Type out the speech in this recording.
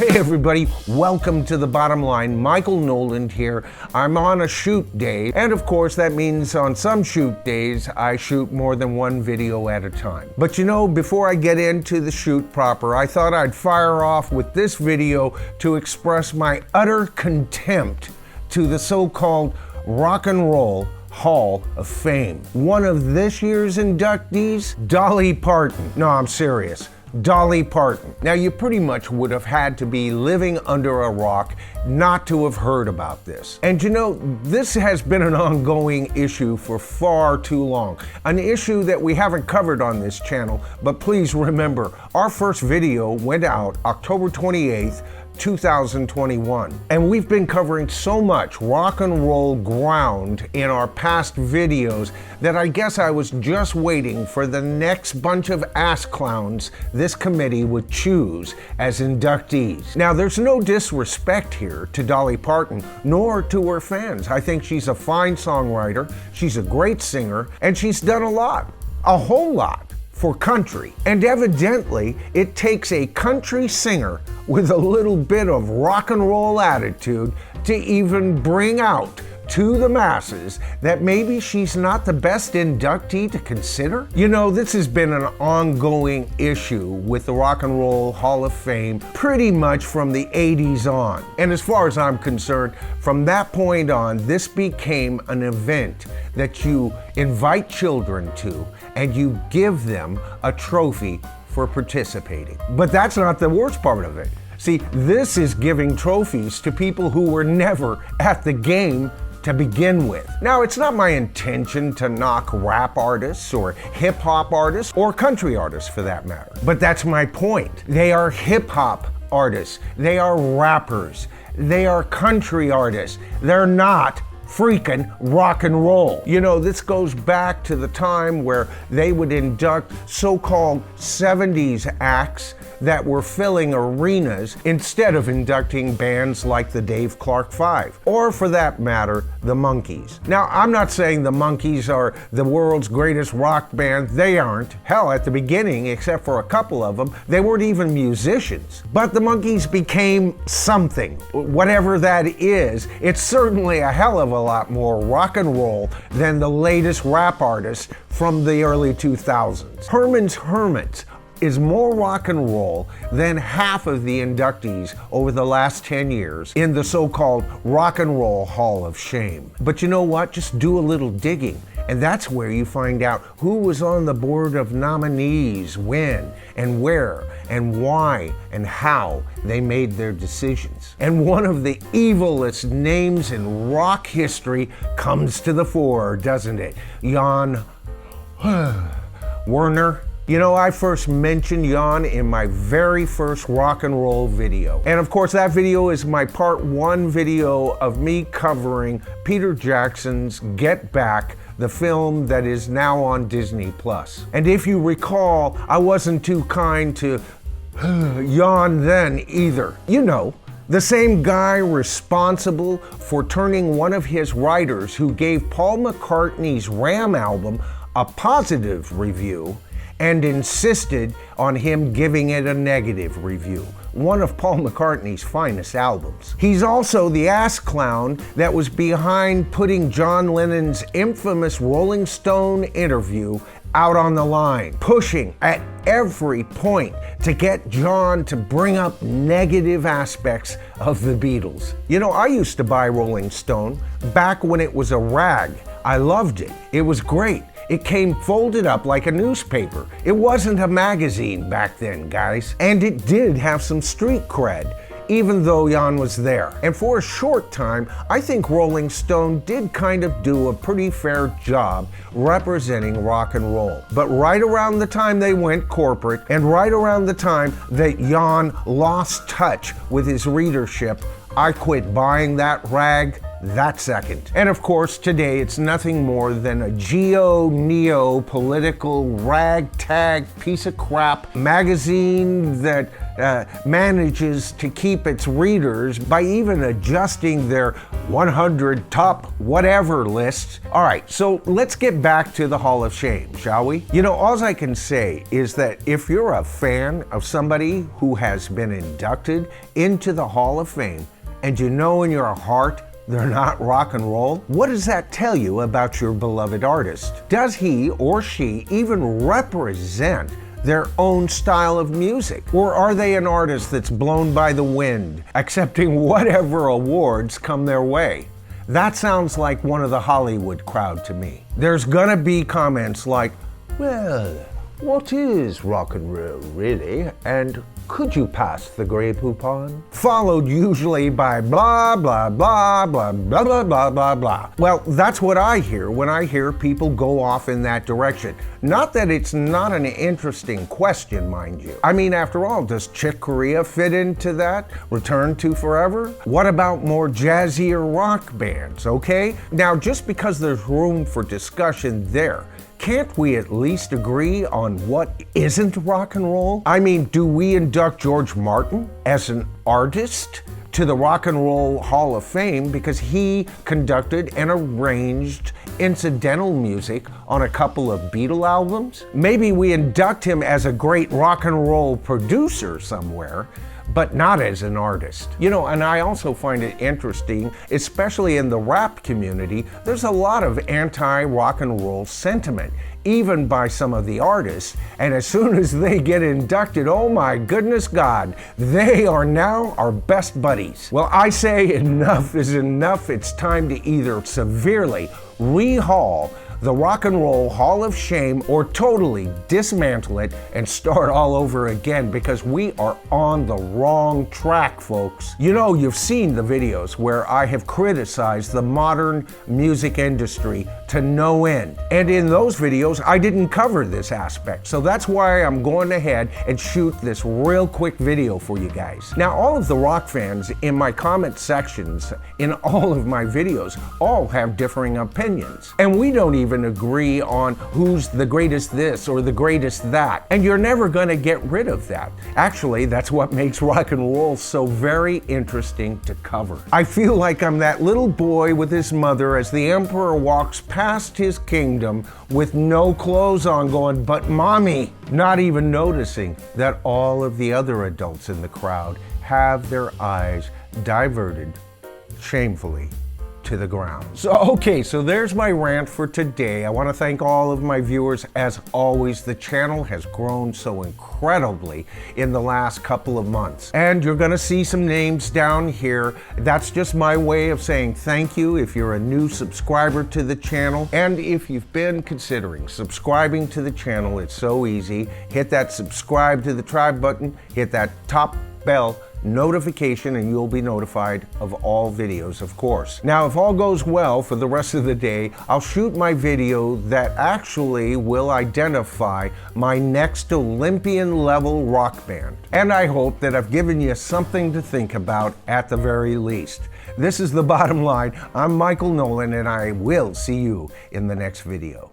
Hey everybody, welcome to The Bottom Line. Michael Noland here. I'm on a shoot day, and of course that means on some shoot days I shoot more than one video at a time. But you know, before I get into the shoot proper, I thought I'd fire off with this video to express my utter contempt to the so-called Rock and Roll Hall of Fame. One of this year's inductees, Dolly Parton. No, I'm serious. Dolly Parton. Now, you pretty much would have had to be living under a rock not to have heard about this. And you know, this has been an ongoing issue for far too long. An issue that we haven't covered on this channel, but please remember, our first video went out October 28th, 2021. And we've been covering so much rock and roll ground in our past videos that I guess I was just waiting for the next bunch of ass clowns this committee would choose as inductees. Now, there's no disrespect here to Dolly Parton, nor to her fans. I think she's a fine songwriter, she's a great singer, and she's done a whole lot for country. And evidently, it takes a country singer with a little bit of rock and roll attitude to even bring out to the masses that maybe she's not the best inductee to consider. You know, this has been an ongoing issue with the Rock and Roll Hall of Fame pretty much from the 80s on. And as far as I'm concerned, from that point on, this became an event that you invite children to and you give them a trophy for participating. But that's not the worst part of it. See, this is giving trophies to people who were never at the game to begin with. Now, it's not my intention to knock rap artists or hip hop artists or country artists for that matter, but that's my point. They are hip hop artists, they are rappers, they are country artists. They're not freaking rock and roll. You know, this goes back to the time where they would induct so-called 70s acts that were filling arenas instead of inducting bands like the Dave Clark Five, or for that matter, the Monkees. Now, I'm not saying the Monkees are the world's greatest rock band. They aren't. Hell, at the beginning, except for a couple of them, they weren't even musicians. But the Monkees became something. Whatever that is, it's certainly a hell of a lot more rock and roll than the latest rap artists from the early 2000s. Herman's Hermits is more rock and roll than half of the inductees over the last 10 years in the so-called Rock and Roll Hall of Shame. But you know what? Just do a little digging, and that's where you find out who was on the board of nominees, when, and where, and why, and how they made their decisions. And one of the evilest names in rock history comes to the fore, doesn't it? Jan Werner. You know, I first mentioned Jan in my very first rock and roll video. And of course, that video is my part 1 video of me covering Peter Jackson's Get Back, the film that is now on Disney+. And if you recall, I wasn't too kind to Jan then either. You know, the same guy responsible for turning one of his writers who gave Paul McCartney's Ram album a positive review and insisted on him giving it a negative review. One of Paul McCartney's finest albums. He's also the ass clown that was behind putting John Lennon's infamous Rolling Stone interview out on the line, pushing at every point to get John to bring up negative aspects of the Beatles. You know, I used to buy Rolling Stone back when it was a rag. I loved it. It was great. It came folded up like a newspaper. It wasn't a magazine back then, guys. And it did have some street cred, even though Jan was there. And for a short time, I think Rolling Stone did kind of do a pretty fair job representing rock and roll. But right around the time they went corporate, and right around the time that Jan lost touch with his readership, I quit buying that rag that second. And of course, today it's nothing more than a geo-neo political ragtag piece of crap magazine that manages to keep its readers by even adjusting their 100 top whatever lists. All right, so let's get back to the Hall of Shame, shall we? You know, all I can say is that if you're a fan of somebody who has been inducted into the Hall of Fame, and you know in your heart they're not rock and roll, what does that tell you about your beloved artist? Does he or she even represent their own style of music? Or are they an artist that's blown by the wind, accepting whatever awards come their way? That sounds like one of the Hollywood crowd to me. There's gonna be comments like, well, what is rock and roll really? And could you pass the Grey Poupon? Followed usually by blah, blah, blah, blah, blah, blah, blah, blah, blah. Well, that's what I hear when I hear people go off in that direction. Not that it's not an interesting question, mind you. I mean, after all, does Chick Corea fit into that? Return to Forever? What about more jazzier rock bands, okay? Now, just because there's room for discussion there, can't we at least agree on what isn't rock and roll? I mean, do we induct George Martin as an artist to the Rock and Roll Hall of Fame because he conducted and arranged incidental music on a couple of Beatle albums? Maybe we induct him as a great rock and roll producer somewhere, but not as an artist. You know, and I also find it interesting, especially in the rap community, there's a lot of anti-rock and roll sentiment, even by some of the artists, and as soon as they get inducted, oh my goodness God, they are now our best buddies. Well, I say enough is enough. It's time to either severely rehaul the Rock and Roll Hall of Shame or totally dismantle it and start all over again, because we are on the wrong track, folks. You know, you've seen the videos where I have criticized the modern music industry to no end. And in those videos, I didn't cover this aspect. So that's why I'm going ahead and shoot this real quick video for you guys. Now, all of the rock fans in my comment sections in all of my videos all have differing opinions. And we don't even agree on who's the greatest this or the greatest that. And you're never gonna get rid of that. Actually, that's what makes rock and roll so very interesting to cover. I feel like I'm that little boy with his mother as the emperor walks past his kingdom with no clothes on going, but mommy, not even noticing that all of the other adults in the crowd have their eyes diverted shamefully to the ground. So there's my rant for today. I want to thank all of my viewers. As always, the channel has grown so incredibly in the last couple of months. And you're going to see some names down here. That's just my way of saying thank you if you're a new subscriber to the channel. And if you've been considering subscribing to the channel, it's so easy. Hit that subscribe to the tribe button, hit that top bell notification, and you'll be notified of all videos, of course. Now, if all goes well for the rest of the day, I'll shoot my video that actually will identify my next Olympian level rock band. And I hope that I've given you something to think about at the very least. This is The Bottom Line. I'm Michael Noland, and I will see you in the next video.